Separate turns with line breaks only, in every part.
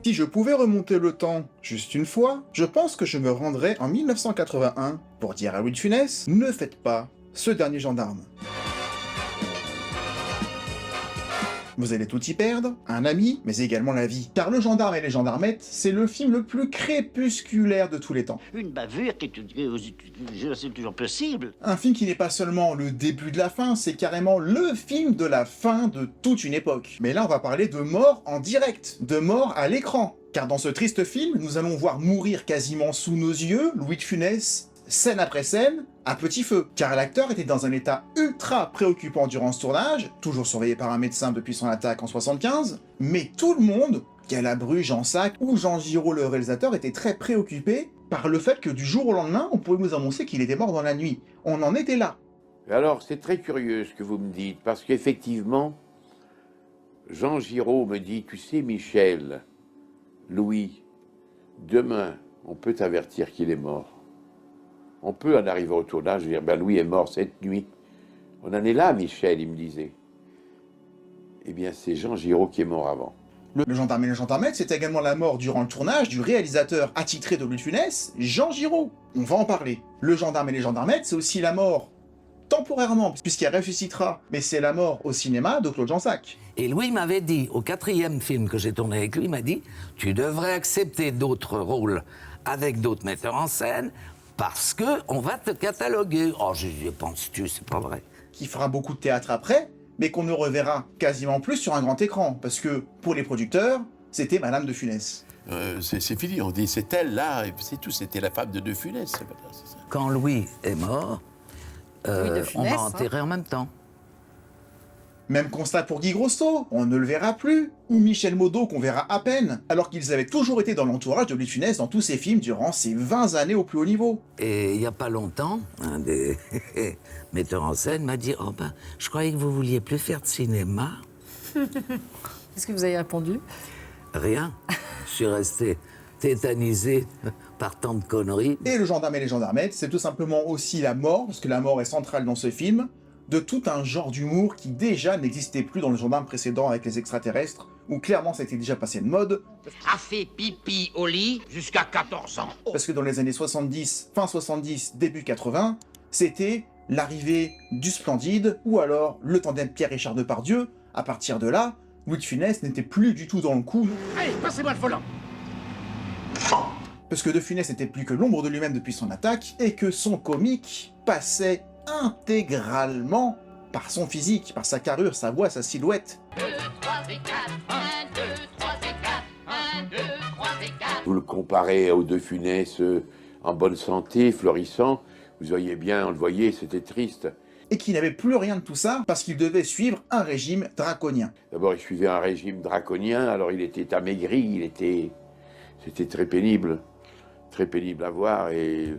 Si je pouvais remonter le temps juste une fois, je pense que je me rendrais en 1981 pour dire à Louis de Funès, ne faites pas ce dernier gendarme. Vous allez tout y perdre, un ami, mais également la vie. Car Le Gendarme et les Gendarmettes, c'est le film le plus crépusculaire de tous les temps.
Une bavure qui c'est toujours possible.
Un film qui n'est pas seulement le début de la fin, c'est carrément le film de la fin de toute une époque. Mais là, on va parler de mort en direct, de mort à l'écran. Car dans ce triste film, nous allons voir mourir quasiment sous nos yeux Louis de Funès, scène après scène, à petit feu. Car l'acteur était dans un état ultra préoccupant durant ce tournage, toujours surveillé par un médecin depuis son attaque en 75, mais tout le monde, Galabru, Jean Sac ou Jean Giraud le réalisateur, était très préoccupé par le fait que du jour au lendemain, on pouvait nous annoncer qu'il était mort dans la nuit. On en était là.
Alors, c'est très curieux ce que vous me dites, parce qu'effectivement, Jean Giraud me dit, tu sais Michel, Louis, demain, on peut t'avertir qu'il est mort. On peut en arriver au tournage et dire, ben Louis est mort cette nuit. On en est là, Michel, il me disait. Eh bien, c'est Jean Giraud qui est mort avant.
Le Gendarme et les Gendarmettes, c'est également la mort durant le tournage du réalisateur attitré de Louis de Funès, Jean Giraud. On va en parler. Le Gendarme et les Gendarmettes, c'est aussi la mort, temporairement, puisqu'il ressuscitera, mais c'est la mort au cinéma de Claude Jansac.
Et Louis m'avait dit, au 4e film que j'ai tourné avec lui, il m'a dit « Tu devrais accepter d'autres rôles avec d'autres metteurs en scène, parce qu'on va te cataloguer. » Oh, je dis, penses-tu, c'est pas vrai.
Qui fera beaucoup de théâtre après, mais qu'on ne reverra quasiment plus sur un grand écran, parce que, pour les producteurs, c'était Madame de Funès.
C'est fini, on dit c'est elle là, et c'est tout, c'était la femme de Funès. C'est ça.
Quand Louis est mort,
de Funès,
on m'a enterré en même temps.
Même constat pour Guy Grosso, on ne le verra plus, ou Michel Maudot qu'on verra à peine, alors qu'ils avaient toujours été dans l'entourage de Louis de Funès dans tous ses films durant ces 20 années au plus haut niveau.
Et il n'y a pas longtemps, un des metteurs en scène m'a dit « Oh ben, je croyais que vous vouliez plus faire de cinéma. »
Qu'est-ce que vous avez répondu?
Rien. Je suis resté tétanisé par tant de conneries.
Et Le Gendarme et les Gendarmettes, c'est tout simplement aussi la mort, parce que la mort est centrale dans ce film, de tout un genre d'humour qui déjà n'existait plus dans Le Gendarme précédent avec les extraterrestres, où clairement ça était déjà passé de mode.
A fait pipi au lit jusqu'à 14 ans.
Parce que dans les années 70, fin 70, début 80, c'était l'arrivée du Splendide, ou alors le tandem Pierre-Richard Depardieu. À partir de là, Louis de Funès n'était plus du tout dans le coup.
Allez, passez-moi le volant.
Parce que De Funès n'était plus que l'ombre de lui-même depuis son attaque, et que son comique passait intégralement par son physique, par sa carrure, sa voix, sa silhouette.
2, 3 et 4, 1, 2, 3 et 4, 1, 2, 3 et 4.
Vous le comparez aux De Funès en bonne santé, florissant, vous voyez bien, on le voyait, c'était triste.
Et qui n'avait plus rien de tout ça, parce qu'il devait suivre un régime draconien.
D'abord, il suivait un régime draconien, alors il était amaigri, c'était très pénible à voir
Et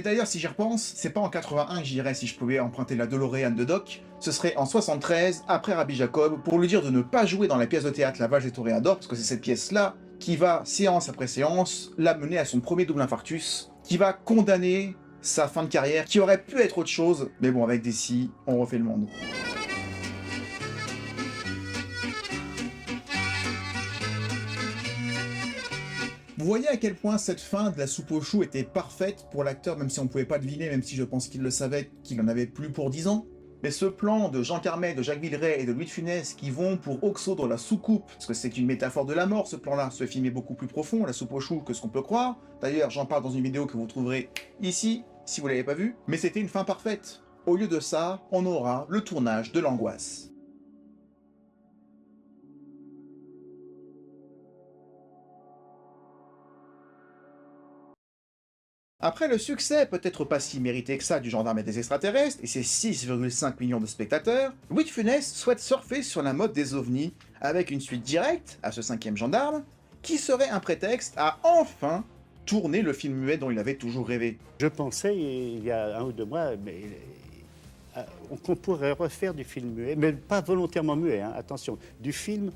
d'ailleurs, si j'y repense, c'est pas en 81 que j'irais si je pouvais emprunter la DeLorean de Doc, ce serait en 73, après Rabbi Jacob, pour lui dire de ne pas jouer dans la pièce de théâtre La Vache des Toréadors, parce que c'est cette pièce-là qui va, séance après séance, l'amener à son premier double infarctus, qui va condamner sa fin de carrière, qui aurait pu être autre chose, mais bon, avec des si, on refait le monde. Vous voyez à quel point cette fin de La Soupe aux choux était parfaite pour l'acteur, même si on ne pouvait pas deviner, même si je pense qu'il le savait, qu'il en avait plus pour 10 ans. Mais ce plan de Jean Carmet, de Jacques Villeray et de Louis de Funès qui vont pour Oxo dans la soucoupe, parce que c'est une métaphore de la mort ce plan-là, ce film est beaucoup plus profond, La Soupe aux choux, que ce qu'on peut croire. D'ailleurs, j'en parle dans une vidéo que vous trouverez ici, si vous l'avez pas vue. Mais c'était une fin parfaite. Au lieu de ça, on aura le tournage de l'angoisse. Après le succès peut-être pas si mérité que ça du Gendarme et des extraterrestres, et ses 6,5 millions de spectateurs, Louis de Funès souhaite surfer sur la mode des ovnis, avec une suite directe à ce 5e Gendarme, qui serait un prétexte à enfin tourner le film muet dont il avait toujours rêvé.
Je pensais, il y a 1 ou 2 mois, qu'on pourrait refaire du film muet, mais pas volontairement muet, hein, attention, du film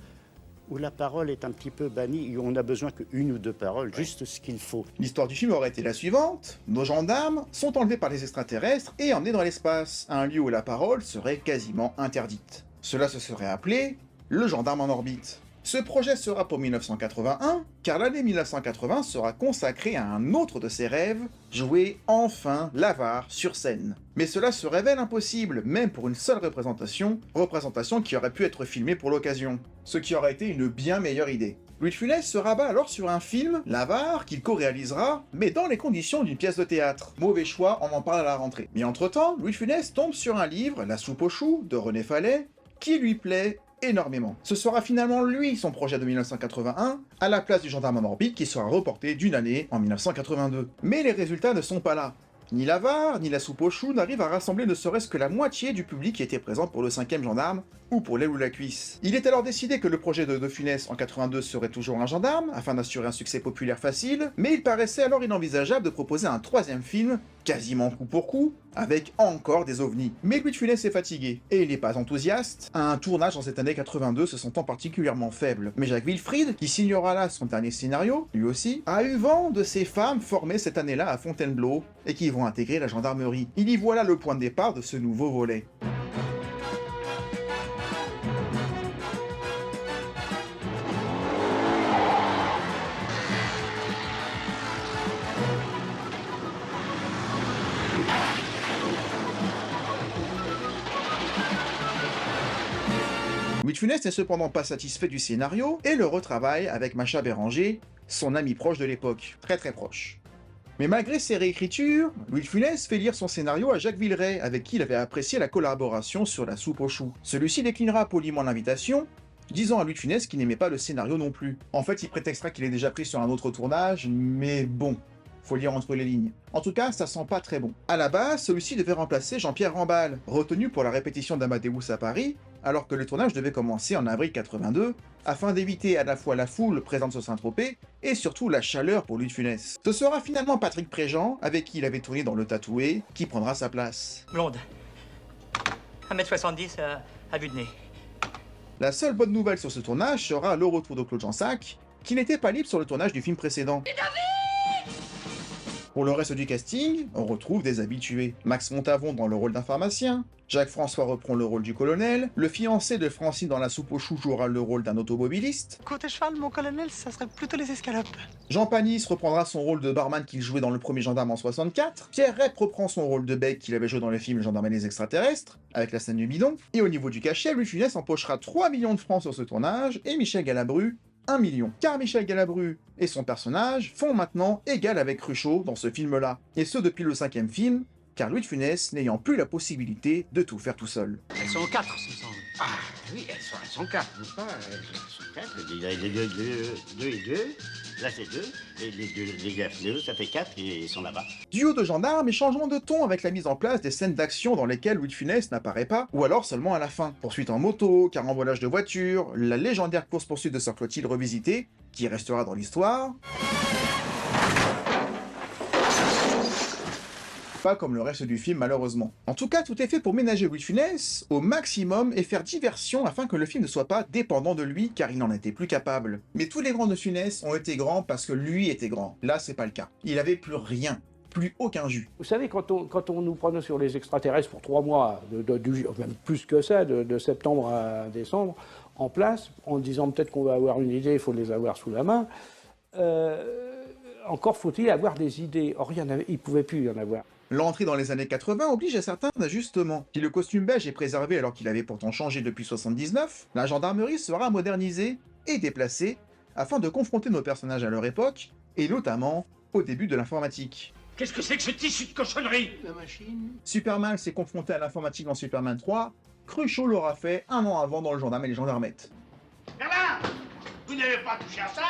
où la parole est un petit peu bannie, où on n'a besoin qu'une ou 2 paroles, juste ce qu'il faut.
L'histoire du film aurait été la suivante. Nos gendarmes sont enlevés par les extraterrestres et emmenés dans l'espace, un lieu où la parole serait quasiment interdite. Cela se serait appelé le gendarme en orbite. Ce projet sera pour 1981, car l'année 1980 sera consacrée à un autre de ses rêves, jouer enfin l'avare sur scène. Mais cela se révèle impossible, même pour une seule représentation qui aurait pu être filmée pour l'occasion, ce qui aurait été une bien meilleure idée. Louis de Funès se rabat alors sur un film, l'avare, qu'il co-réalisera, mais dans les conditions d'une pièce de théâtre. Mauvais choix, on en parle à la rentrée. Mais entre-temps, Louis de Funès tombe sur un livre, La soupe aux choux, de René Fallet, qui lui plaît énormément. Ce sera finalement lui son projet de 1981, à la place du gendarme morbide qui sera reporté d'une année en 1982. Mais les résultats ne sont pas là. Ni l'avare, ni la soupe aux choux n'arrivent à rassembler ne serait-ce que la moitié du public qui était présent pour le 5e gendarme, ou pour l'aile ou la cuisse. Il est alors décidé que le projet de Funès en 82 serait toujours un gendarme, afin d'assurer un succès populaire facile, mais il paraissait alors inenvisageable de proposer un 3e film, quasiment coup pour coup, avec encore des ovnis. Mais Louis de Funès est fatigué, et il n'est pas enthousiaste, à un tournage en cette année 82 se sentant particulièrement faible. Mais Jacques Wilfried, qui signera là son dernier scénario, lui aussi, a eu vent de ces femmes formées cette année-là à Fontainebleau, et qui vont intégrer la gendarmerie. Il y voit là le point de départ de ce nouveau volet. Louis de Funès n'est cependant pas satisfait du scénario et le retravaille avec Macha Béranger, son ami proche de l'époque, très proche. Mais malgré ses réécritures, Louis de Funès fait lire son scénario à Jacques Villeray, avec qui il avait apprécié la collaboration sur La soupe aux choux. Celui-ci déclinera poliment l'invitation, disant à Louis de Funès qu'il n'aimait pas le scénario non plus. En fait, il prétextera qu'il est déjà pris sur un autre tournage, mais bon, faut lire entre les lignes. En tout cas, ça sent pas très bon. À la base, celui-ci devait remplacer Jean-Pierre Ramballe, retenu pour la répétition d'Amadeus à Paris, alors que le tournage devait commencer en avril 82, afin d'éviter à la fois la foule présente sur Saint-Tropez, et surtout la chaleur pour Louis de Funès. Ce sera finalement Patrick Préjean, avec qui il avait tourné dans Le Tatoué, qui prendra sa place.
Blonde. 1m70 à vue de nez.
La seule bonne nouvelle sur ce tournage sera le retour de Claude Jansac, qui n'était pas libre sur le tournage du film précédent. Pour le reste du casting, on retrouve des habitués. Max Montavon dans le rôle d'un pharmacien, Jacques François reprend le rôle du colonel, le fiancé de Francine dans La soupe aux choux jouera le rôle d'un automobiliste.
Côté cheval, mon colonel, ça serait plutôt les escalopes.
Jean Panis reprendra son rôle de barman qu'il jouait dans Le Premier Gendarme en 64. Pierre Rep reprend son rôle de bec qu'il avait joué dans le film Le Gendarme et les extraterrestres, avec la scène du bidon. Et au niveau du cachet, Louis de Funès empochera 3 millions de francs sur ce tournage, et Michel Galabru 1 million. Car Michel Galabru et son personnage font maintenant égal avec Cruchot dans ce film-là. Et ce depuis le 5e film, car Louis de Funès n'ayant plus la possibilité de tout faire tout seul.
Elles sont 4, ce me semble. Ah, oui, elles sont 4, n'est-ce pas? Elles sont 4. Il y a les 2 et 2. Là, c'est 2. Et les 2, ça fait 4 et ils sont là-bas.
Duo de gendarmes et changement de ton avec la mise en place des scènes d'action dans lesquelles Louis de Funès n'apparaît pas, ou alors seulement à la fin. Poursuite en moto, carambolage de voiture, la légendaire course-poursuite de Sir Clotilde revisitée, qui restera dans l'histoire. Pas comme le reste du film malheureusement. En tout cas, tout est fait pour ménager Louis de Funès au maximum et faire diversion afin que le film ne soit pas dépendant de lui car il n'en était plus capable. Mais tous les grands de Funès ont été grands parce que lui était grand. Là, c'est pas le cas. Il avait plus rien. Plus aucun jus.
Vous savez, quand on nous prenait sur les extraterrestres pour 3 mois, même plus que ça, de septembre à décembre, en place, en disant peut-être qu'on va avoir une idée, il faut les avoir sous la main, encore faut-il avoir des idées. Or, il ne pouvait plus y en avoir.
L'entrée dans les années 80 oblige à certains ajustements. Si le costume beige est préservé alors qu'il avait pourtant changé depuis 79, la gendarmerie sera modernisée et déplacée afin de confronter nos personnages à leur époque, et notamment au début de l'informatique.
Qu'est-ce que c'est que ce tissu de cochonnerie? La machine.
Superman s'est confronté à l'informatique dans Superman 3, Cruchot l'aura fait 1 an avant dans Le Gendarme et les Gendarmettes.
Bernard, vous n'avez pas touché à ça?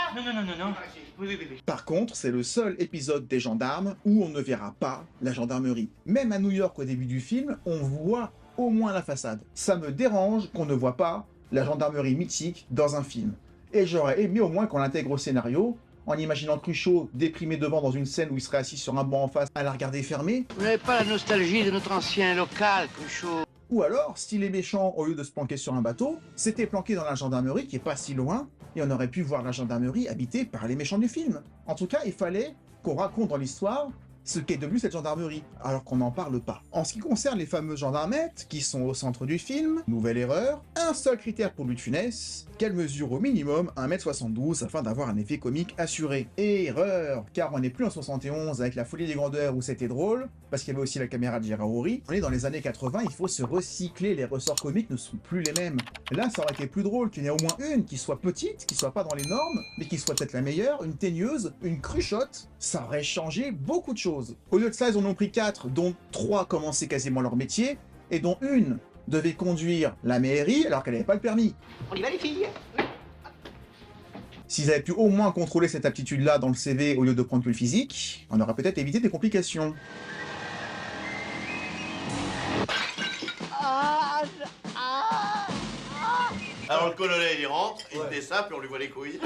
Non. Oui.
Par contre, c'est le seul épisode des gendarmes où on ne verra pas la gendarmerie. Même à New York au début du film, on voit au moins la façade. Ça me dérange qu'on ne voit pas la gendarmerie mythique dans un film. Et j'aurais aimé au moins qu'on l'intègre au scénario, en imaginant Cruchot déprimé devant dans une scène où il serait assis sur un banc en face à la regarder fermer.
Vous n'avez pas la nostalgie de notre ancien local, Cruchot?
Ou alors, si les méchants, au lieu de se planquer sur un bateau, s'étaient planqués dans la gendarmerie qui est pas si loin, et on aurait pu voir la gendarmerie habitée par les méchants du film. En tout cas, il fallait qu'on raconte dans l'histoire ce qu'est devenu cette gendarmerie, alors qu'on n'en parle pas. En ce qui concerne les fameuses gendarmettes, qui sont au centre du film, nouvelle erreur, un seul critère pour Louis de Funès, qu'elle mesure au minimum 1m72 afin d'avoir un effet comique assuré. Erreur, car on n'est plus en 71 avec la folie des grandeurs où c'était drôle, parce qu'il y avait aussi la caméra de Gérard Houry. On est dans les années 80, il faut se recycler, les ressorts comiques ne sont plus les mêmes. Là, ça aurait été plus drôle qu'il y en ait au moins une qui soit petite, qui soit pas dans les normes, mais qui soit peut-être la meilleure, une teigneuse, une cruchotte, ça aurait changé beaucoup de choses. Au lieu de ça, ils en ont pris 4, dont 3 commençaient quasiment leur métier, et dont une devait conduire la mairie alors qu'elle n'avait pas le permis.
On y va les filles?
S'ils avaient pu au moins contrôler cette aptitude-là dans le CV au lieu de prendre que le physique, on aurait peut-être évité des complications.
Alors le colonel il rentre, il se dessape et on lui voit les couilles.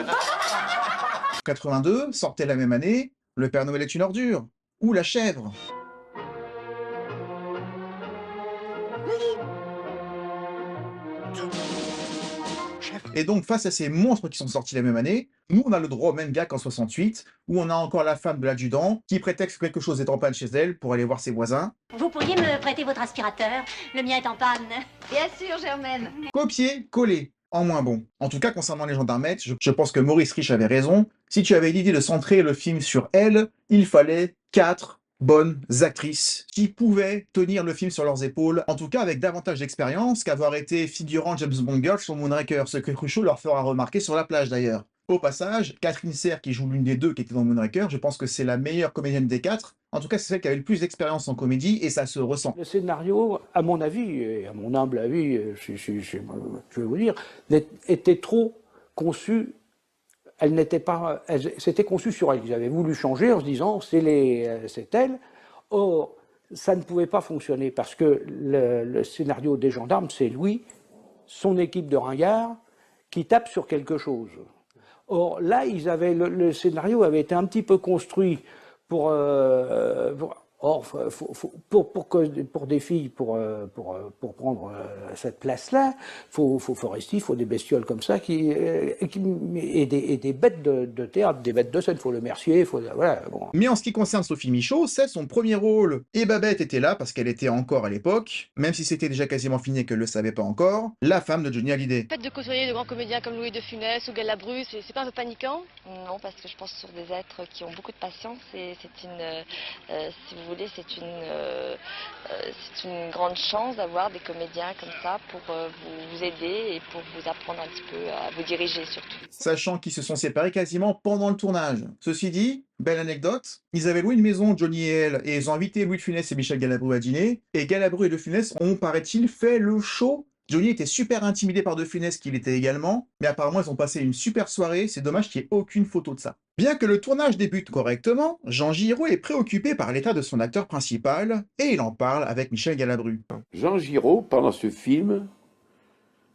82 sortait la même année Le Père Noël est une ordure, ou La Chèvre. Et donc, face à ces monstres qui sont sortis la même année, nous, on a le droit au même gars qu'en 68, où on a encore la femme de l'adjudant qui prétexte que quelque chose est en panne chez elle pour aller voir ses voisins.
Vous pourriez me prêter votre aspirateur? Le mien est en panne.
Bien sûr, Germaine.
Copier, coller, en moins bon. En tout cas, concernant les gendarmettes, je pense que Maurice Rich avait raison. Si tu avais l'idée de centrer le film sur elle, il fallait 4 bonnes actrices qui pouvaient tenir le film sur leurs épaules, en tout cas avec davantage d'expérience qu'avoir été figurant James Bond Girl sur Moonraker, ce que Cruchot leur fera remarquer sur la plage d'ailleurs. Au passage, Catherine Serre, qui joue l'une des deux qui était dans Moonraker, je pense que c'est la meilleure comédienne des 4. En tout cas, c'est celle qui avait le plus d'expérience en comédie et ça se ressent.
Le scénario, à mon avis, et à mon humble avis, je vais vous dire, était trop conçu. Elle n'était pas, c'était conçu sur elle. Ils avaient voulu changer en se disant c'est elle. Or, ça ne pouvait pas fonctionner parce que le scénario des gendarmes, c'est Louis, son équipe de ringards, qui tape sur quelque chose. Or, là, le scénario avait été un petit peu construit pour des filles, pour prendre cette place-là, faut Foresti, il faut des bestioles comme ça et des bêtes de théâtre, des bêtes de scène, faut le Mercier, voilà. Bon.
Mais en ce qui concerne Sophie Michaud, c'est son premier rôle. Et Babette était là parce qu'elle était encore à l'époque, même si c'était déjà quasiment fini et qu'elle le savait pas encore, la femme de Johnny Hallyday.
Le fait de côtoyer de grands comédiens comme Louis de Funès ou Galabru, c'est pas un peu paniquant?
Non, parce que je pense sur des êtres qui ont beaucoup de patience et c'est une, si vous voulez, c'est une grande chance d'avoir des comédiens comme ça pour vous aider et pour vous apprendre un petit peu à vous diriger surtout.
Sachant qu'ils se sont séparés quasiment pendant le tournage. Ceci dit, belle anecdote, ils avaient loué une maison, Johnny et elle, et ils ont invité Louis de Funès et Michel Galabru à dîner, et Galabru et de Funès ont, paraît-il, fait le show. Johnny était super intimidé par De Funès, qu'il était également, mais apparemment ils ont passé une super soirée, c'est dommage qu'il n'y ait aucune photo de ça. Bien que le tournage débute correctement, Jean Giraud est préoccupé par l'état de son acteur principal, et il en parle avec Michel Galabru.
Jean Giraud, pendant ce film,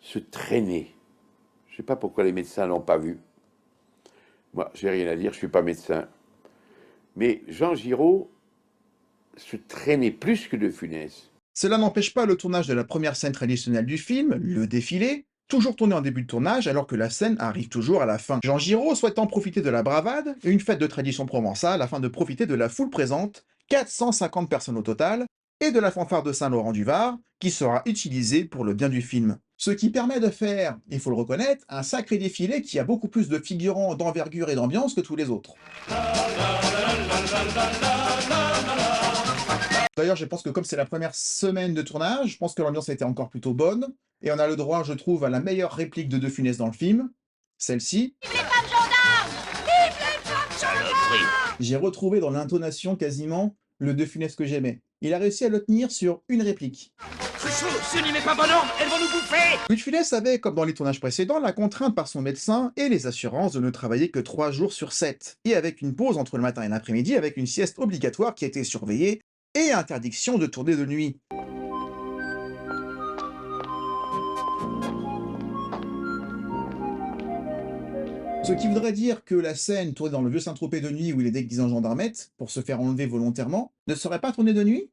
se traînait. Je ne sais pas pourquoi les médecins ne l'ont pas vu. Moi, j'ai rien à dire, je ne suis pas médecin. Mais Jean Giraud se traînait plus que De Funès.
Cela n'empêche pas le tournage de la première scène traditionnelle du film, le défilé, toujours tourné en début de tournage alors que la scène arrive toujours à la fin. Jean Giraud souhaitant profiter de la bravade, une fête de tradition provençale afin de profiter de la foule présente, 450 personnes au total, et de la fanfare de Saint-Laurent-du-Var, qui sera utilisée pour le bien du film. Ce qui permet de faire, il faut le reconnaître, un sacré défilé qui a beaucoup plus de figurants d'envergure et d'ambiance que tous les autres. D'ailleurs, je pense que comme c'est la première semaine de tournage, je pense que l'ambiance a été encore plutôt bonne, et on a le droit, je trouve, à la meilleure réplique de Funès dans le film, celle-ci.
Vive les femmes gendarmes! Vive les femmes gendarmes!
J'ai retrouvé dans l'intonation quasiment le De Funès que j'aimais. Il a réussi à le tenir sur une réplique.
Cruchot, si on n'y met pas bon ordre, elles vont nous bouffer!
Louis de Funès avait, comme dans les tournages précédents, la contrainte par son médecin et les assurances de ne travailler que 3 jours sur 7, et avec une pause entre le matin et l'après-midi avec une sieste obligatoire qui a été surveillée, et interdiction de tourner de nuit. Ce qui voudrait dire que la scène tournée dans le vieux Saint-Tropez de nuit où il est déguisé en gendarmette, pour se faire enlever volontairement, ne serait pas tournée de nuit?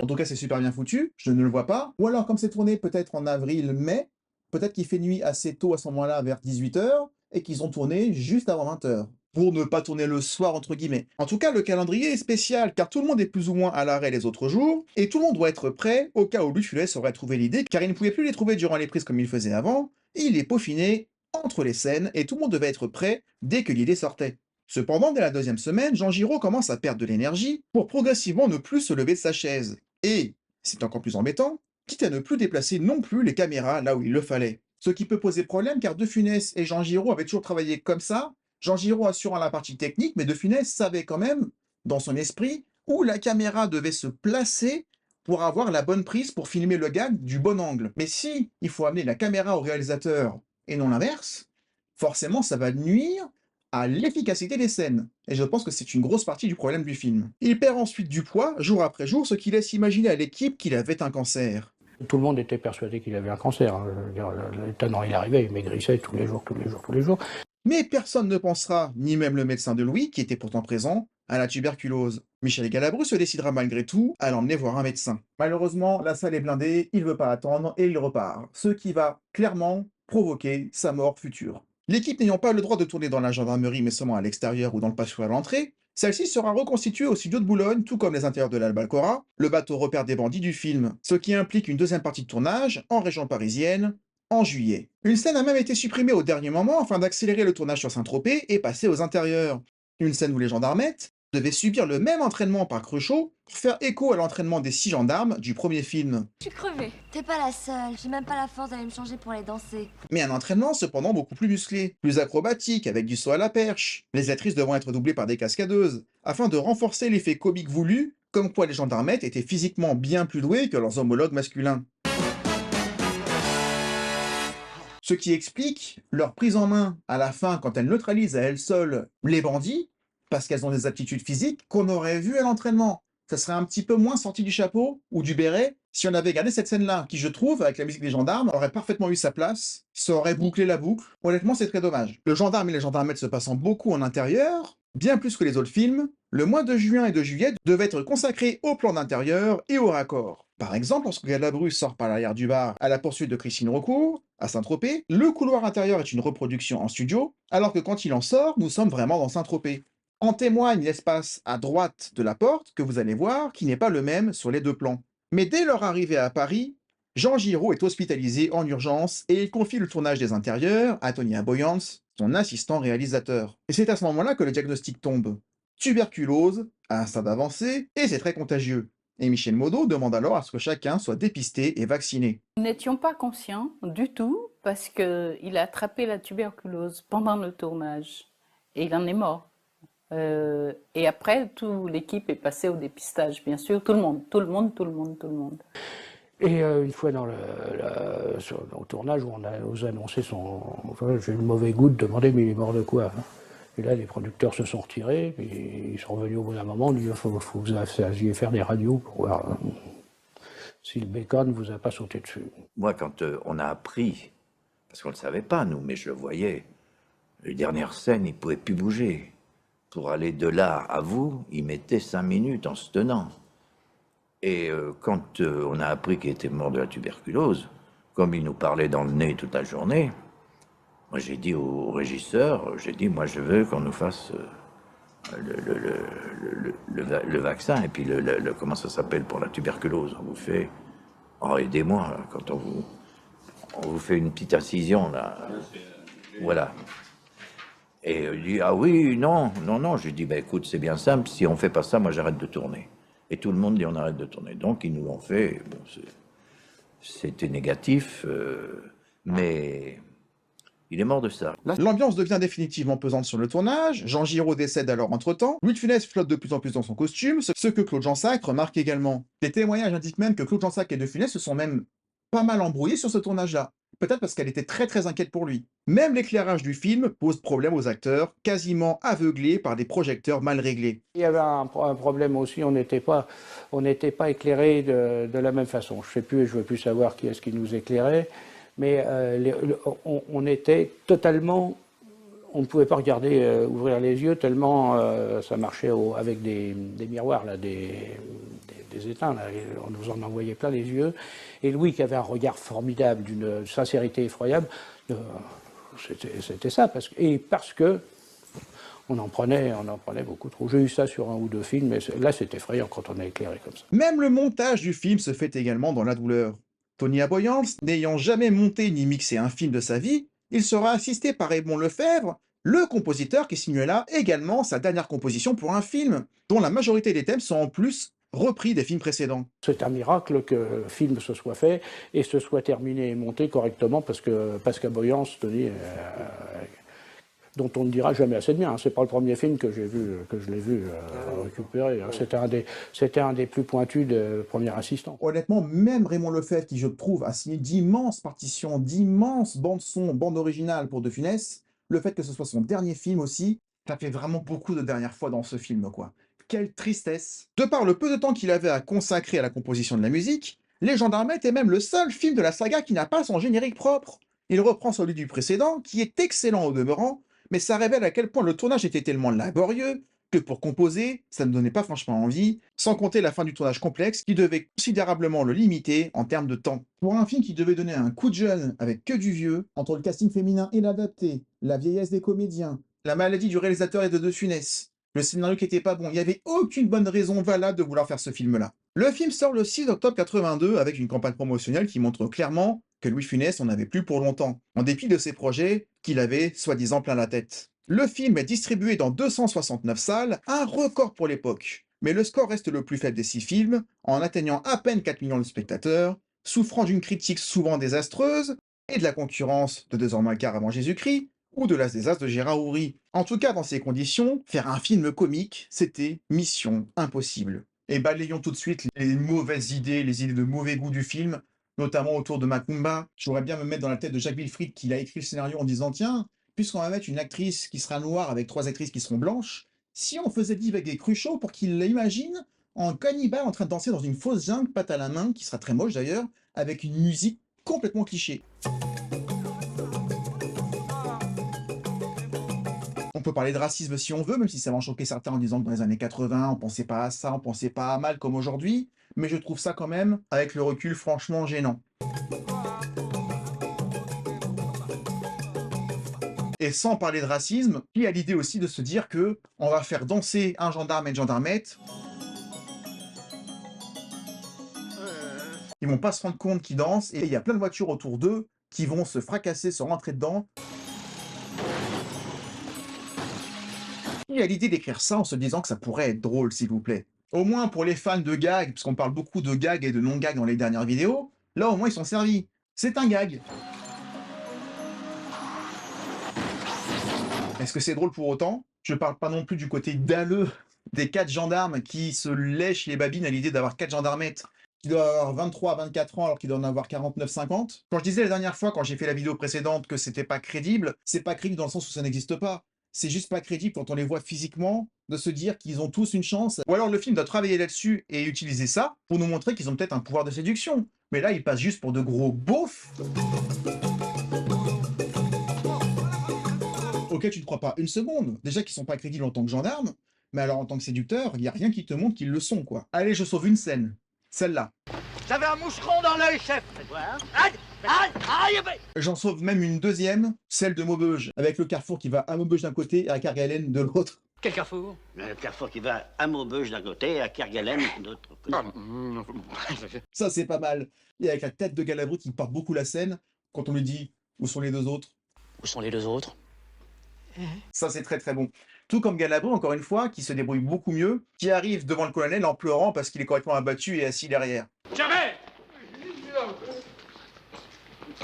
En tout cas, c'est super bien foutu, je ne le vois pas. Ou alors, comme c'est tourné peut-être en avril-mai, peut-être qu'il fait nuit assez tôt à ce moment-là, vers 18 h, et qu'ils ont tourné juste avant 20h. Pour ne pas tourner le soir, entre guillemets. En tout cas, le calendrier est spécial, car tout le monde est plus ou moins à l'arrêt les autres jours, et tout le monde doit être prêt au cas où Louis de Funès aurait trouvé l'idée, car il ne pouvait plus les trouver durant les prises comme il faisait avant, et il les peaufinait entre les scènes, et tout le monde devait être prêt dès que l'idée sortait. Cependant, dès la deuxième semaine, Jean Giraud commence à perdre de l'énergie pour progressivement ne plus se lever de sa chaise. Et, c'est encore plus embêtant, quitte à ne plus déplacer non plus les caméras là où il le fallait. Ce qui peut poser problème car De Funès et Jean Giraud avaient toujours travaillé comme ça, Jean Giraud assurant la partie technique, mais De Funès savait quand même, dans son esprit, où la caméra devait se placer pour avoir la bonne prise pour filmer le gag du bon angle. Mais si il faut amener la caméra au réalisateur et non l'inverse, forcément ça va nuire à l'efficacité des scènes. Et je pense que c'est une grosse partie du problème du film. Il perd ensuite du poids, jour après jour, ce qui laisse imaginer à l'équipe qu'il avait un cancer.
Tout le monde était persuadé qu'il avait un cancer. Hein. Je veux dire, l'étonnant, il arrivait, il maigrissait tous les jours.
Mais personne ne pensera, ni même le médecin de Louis, qui était pourtant présent, à la tuberculose. Michel Galabru se décidera malgré tout à l'emmener voir un médecin. Malheureusement, la salle est blindée, il ne veut pas attendre et il repart. Ce qui va clairement provoquer sa mort future. L'équipe n'ayant pas le droit de tourner dans la gendarmerie mais seulement à l'extérieur ou dans le patio à l'entrée, celle-ci sera reconstituée au studio de Boulogne, tout comme les intérieurs de l'Albacora, le bateau repère des bandits du film, ce qui implique une deuxième partie de tournage, en région parisienne, en juillet. Une scène a même été supprimée au dernier moment afin d'accélérer le tournage sur Saint-Tropez et passer aux intérieurs. Une scène où les gendarmettes devaient subir le même entraînement par Cruchot pour faire écho à l'entraînement des 6 gendarmes du premier film.
Je suis crevée. T'es pas la seule, j'ai même pas la force d'aller me changer pour aller danser.
Mais un entraînement cependant beaucoup plus musclé, plus acrobatique, avec du saut à la perche. Les actrices devront être doublées par des cascadeuses, afin de renforcer l'effet comique voulu, comme quoi les gendarmettes étaient physiquement bien plus douées que leurs homologues masculins. Ce qui explique leur prise en main à la fin quand elles neutralisent à elles seules les bandits, parce qu'elles ont des aptitudes physiques qu'on aurait vues à l'entraînement. Ça serait un petit peu moins sorti du chapeau ou du béret si on avait gardé cette scène-là, qui je trouve, avec la musique des gendarmes, aurait parfaitement eu sa place, ça aurait bouclé la boucle. Honnêtement, c'est très dommage. Le gendarme et les gendarmettes se passant beaucoup en intérieur, bien plus que les autres films, le mois de juin et de juillet devait être consacré au plan d'intérieur et au raccord. Par exemple, lorsque Galabru sort par l'arrière du bar à la poursuite de Christine Raucourt, à Saint-Tropez, le couloir intérieur est une reproduction en studio, alors que quand il en sort, nous sommes vraiment dans Saint-Tropez. En témoigne l'espace à droite de la porte, que vous allez voir, qui n'est pas le même sur les deux plans. Mais dès leur arrivée à Paris, Jean Giraud est hospitalisé en urgence et il confie le tournage des intérieurs à Tony Aboyance, son assistant réalisateur. Et c'est à ce moment-là que le diagnostic tombe. Tuberculose, à un stade avancé, et c'est très contagieux. Et Michel Modo demande alors à ce que chacun soit dépisté et vacciné.
Nous n'étions pas conscients du tout parce qu'il a attrapé la tuberculose pendant le tournage et il en est mort. Et après, toute l'équipe est passée au dépistage, bien sûr, tout le monde.
Et une fois au tournage où on a osé annoncer Enfin, j'ai eu le mauvais goût de demander mais il est mort de quoi hein. Et là, les producteurs se sont retirés, puis ils sont revenus au bout d'un moment, on dit il faut que vous alliez faire des radios pour voir si le bacon ne vous a pas sauté dessus.
Moi, quand on a appris, parce qu'on ne le savait pas, nous, mais je le voyais, les dernières scènes, il ne pouvait plus bouger. Pour aller de là à vous, il mettait 5 minutes en se tenant. Et quand on a appris qu'il était mort de la tuberculose, comme il nous parlait dans le nez toute la journée, moi j'ai dit au régisseur, moi je veux qu'on nous fasse le vaccin, et puis comment ça s'appelle pour la tuberculose, on vous fait, oh aidez-moi, quand on vous fait une petite incision là, voilà. Et il dit, ah oui, non, je lui dis, bah écoute, c'est bien simple, si on fait pas ça, moi j'arrête de tourner. Et tout le monde dit, on arrête de tourner. Donc ils nous l'ont fait, bon, c'était négatif, mais il est mort de ça.
L'ambiance devient définitivement pesante sur le tournage, Jean Giraud décède alors entre-temps, Louis de Funès flotte de plus en plus dans son costume, ce que Claude Jansac remarque également. Des témoignages indiquent même que Claude Jansac et de Funès se sont même pas mal embrouillés sur ce tournage-là. Peut-être parce qu'elle était très très inquiète pour lui. Même l'éclairage du film pose problème aux acteurs, quasiment aveuglés par des projecteurs mal réglés.
Il y avait un problème aussi, on n'était pas éclairés de la même façon. Je ne veux plus savoir qui est-ce qui nous éclairait, mais on était totalement... On ne pouvait pas regarder, ouvrir les yeux, tellement ça marchait avec des miroirs, là, des éteints, là, on nous en envoyait plein les yeux. Et Louis, qui avait un regard formidable, d'une sincérité effroyable, C'était ça, parce que on en prenait beaucoup trop. J'ai eu ça sur un ou deux films, mais là c'est effrayant quand on est éclairé comme ça.
Même le montage du film se fait également dans la douleur. Tony Aboyance, n'ayant jamais monté ni mixé un film de sa vie, il sera assisté par Raymond Lefebvre, le compositeur qui signe là également sa dernière composition pour un film, dont la majorité des thèmes sont en plus repris des films précédents.
C'est un miracle que le film se soit fait et se soit terminé et monté correctement, parce qu'Aboyance, Tony, dont on ne dira jamais assez de bien. C'est pas le premier film que je l'ai vu récupérer. C'était un des plus pointus de Premier Assistant.
Honnêtement, même Raymond Lefebvre, qui je trouve a signé d'immenses partitions, d'immenses bandes-son, bandes originales pour De Funès, le fait que ce soit son dernier film aussi, ça fait vraiment beaucoup de dernières fois dans ce film, quoi. Quelle tristesse! De par le peu de temps qu'il avait à consacrer à la composition de la musique, Les Gendarmettes est même le seul film de la saga qui n'a pas son générique propre. Il reprend celui du précédent, qui est excellent au demeurant, mais ça révèle à quel point le tournage était tellement laborieux que pour composer, ça ne donnait pas franchement envie, sans compter la fin du tournage complexe qui devait considérablement le limiter en termes de temps. Pour un film qui devait donner un coup de jeune avec que du vieux, entre le casting féminin inadapté, la vieillesse des comédiens, la maladie du réalisateur et de Funès, le scénario qui était pas bon, il n'y avait aucune bonne raison valable de vouloir faire ce film-là. Le film sort le 6 octobre 82 avec une campagne promotionnelle qui montre clairement que Louis Funès en avait plus pour longtemps, en dépit de ses projets qu'il avait soi-disant plein la tête. Le film est distribué dans 269 salles, un record pour l'époque, mais le score reste le plus faible des 6 films, en atteignant à peine 4 millions de spectateurs, souffrant d'une critique souvent désastreuse, et de la concurrence de 2 ans moins quart avant Jésus-Christ, ou de l'As des As de Gérard Houry. En tout cas, dans ces conditions, faire un film comique, c'était mission impossible. Et balayons tout de suite les mauvaises idées, les idées de mauvais goût du film, notamment autour de Macumba. Je voudrais bien me mettre dans la tête de Jacques Wilfried qui a écrit le scénario en disant « Tiens, puisqu'on va mettre une actrice qui sera noire avec 3 actrices qui seront blanches, si on faisait vivre avec des Cruchot pour qu'il l'imagine en cannibale en train de danser dans une fausse jungle, patte à la main, qui sera très moche d'ailleurs, avec une musique complètement cliché. » On peut parler de racisme si on veut, même si ça va en choquer certains en disant que dans les années 80, on pensait pas à ça, on pensait pas à mal comme aujourd'hui, mais je trouve ça quand même, avec le recul, franchement gênant. Et sans parler de racisme, il y a l'idée aussi de se dire que on va faire danser un gendarme et une gendarmette. Ils vont pas se rendre compte qu'ils dansent, et il y a plein de voitures autour d'eux qui vont se fracasser, se rentrer dedans. Il y a l'idée d'écrire ça en se disant que ça pourrait être drôle, s'il vous plaît. Au moins pour les fans de gags, puisqu'on parle beaucoup de gags et de non-gags dans les dernières vidéos, là au moins ils sont servis. C'est un gag. Est-ce que c'est drôle pour autant? Je parle pas non plus du côté dalleux des 4 gendarmes qui se lèchent les babines à l'idée d'avoir 4 gendarmettes qui doivent avoir 23 à 24 ans alors qu'ils doivent en avoir 49-50. Quand je disais la dernière fois, quand j'ai fait la vidéo précédente, que c'était pas crédible, c'est pas crédible dans le sens où ça n'existe pas. C'est juste pas crédible quand on les voit physiquement, de se dire qu'ils ont tous une chance. Ou alors le film doit travailler là-dessus et utiliser ça pour nous montrer qu'ils ont peut-être un pouvoir de séduction. Mais là, ils passent juste pour de gros beaufs auxquels tu ne crois pas une seconde. Déjà qu'ils sont pas crédibles en tant que gendarmes, mais alors en tant que séducteurs, il n'y a rien qui te montre qu'ils le sont, quoi. Allez, je sauve une scène. Celle-là.
J'avais un moucheron dans l'œil, chef. Aïe, aïe, aïe, aïe.
J'en sauve même une deuxième, celle de Maubeuge, avec le carrefour qui va à Maubeuge d'un côté et à Kerguelen de l'autre.
Quel carrefour?
Le carrefour qui va à Maubeuge d'un côté et à Kerguelen de l'autre côté.
Ça, c'est pas mal. Et avec la tête de Galabru qui porte beaucoup la scène, quand on lui dit « Où sont les 2 autres ?»
Où sont les 2 autres?
Ça, c'est très très bon. Tout comme Galabru, encore une fois, qui se débrouille beaucoup mieux, qui arrive devant le colonel en pleurant parce qu'il est correctement abattu et assis derrière.
Jamais.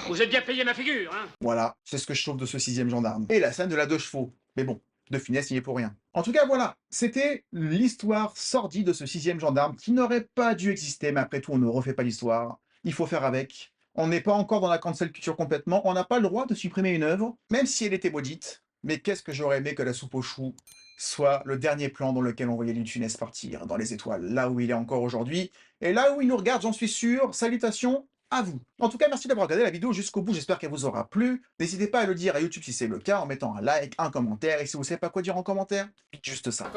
Vous êtes bien payé ma figure, hein?
Voilà, c'est ce que je trouve de ce 6e gendarme. Et la scène de la 2 chevaux. Mais bon, De Funès, il n'y est pour rien. En tout cas, voilà, c'était l'histoire sordide de ce 6e gendarme qui n'aurait pas dû exister, mais après tout, on ne refait pas l'histoire. Il faut faire avec. On n'est pas encore dans la cancel culture complètement, on n'a pas le droit de supprimer une œuvre, même si elle était maudite. Mais qu'est-ce que j'aurais aimé que La Soupe aux Choux soit le dernier plan dans lequel on voyait Louis de Funès partir, dans les étoiles, là où il est encore aujourd'hui, et là où il nous regarde, j'en suis sûr. Salutations à vous. En tout cas, merci d'avoir regardé la vidéo jusqu'au bout, j'espère qu'elle vous aura plu. N'hésitez pas à le dire à YouTube si c'est le cas, en mettant un like, un commentaire, et si vous savez pas quoi dire en commentaire, dites juste ça.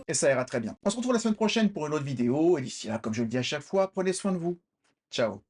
Et ça ira très bien. On se retrouve la semaine prochaine pour une autre vidéo, et d'ici là, comme je le dis à chaque fois, prenez soin de vous. Ciao.